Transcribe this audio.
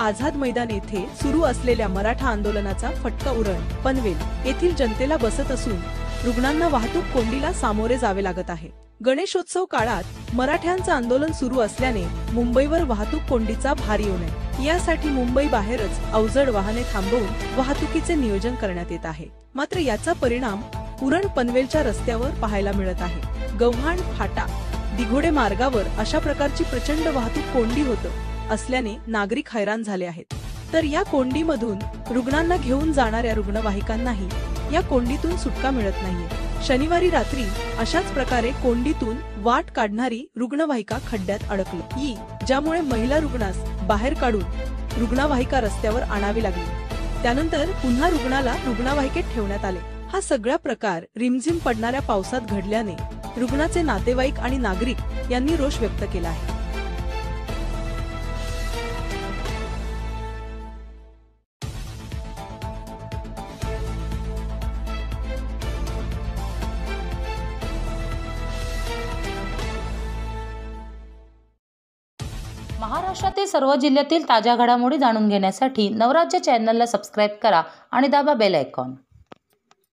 आझाद मैदान येथे सुरू असलेल्या मराठा आंदोलनाचा फटका उरण पनवेल येथील जनतेला बसत असून रुग्णांना वाहतूक कोंडीला सामोरे जावे लागत आहे। गणेशोत्सव काळात मराठ्यांचं आंदोलन सुरू असल्याने मुंबईवर वाहतूक कोंडीचा भार येऊ नये यासाठी मुंबई बाहेरच अवजड वाहने थांबवून वाहतुकीचे नियोजन करण्यात येत आहे। मात्र याचा परिणाम उरण पनवेलच्या रस्त्यावर पाहायला मिळत आहे। गव्हाण फाटा दिघोडे मार्गावर अशा प्रकारची प्रचंड वाहतूक कोंडी होत असल्याने नागरिक हैराण झाले आहेत। तर या कोंडीमधून रुग्णांना घेऊन जाणाऱ्या रुग्णवाहिकांनाही या कोंडीतून सुटका मिळत नाहीये। शनिवारी रात्री अशाच प्रकारे कोंडीतून वाट काढणारी रुग्णवाहिका खड्ड्यात अडकली, ज्यामुळे महिला रुग्णास बाहेर काढून रुग्णवाहिका रस्त्यावर आणावी लागली। त्यानंतर पुन्हा रुग्णाला रुग्णवाहिकेत ठेवण्यात आले। हा सगळा प्रकार रिमझिम पडणाऱ्या पावसात घडल्याने रुग्णाचे नातेवाईक आणि नागरिक यांनी रोष व्यक्त केला आहे। महाराष्ट्रातील सर्व जिल्ह्यातील ताज्या घडामोडी जाणून घेण्यासाठी नवराज्य चॅनलला सबस्क्राईब करा आणि दाबा बेल आयकॉन।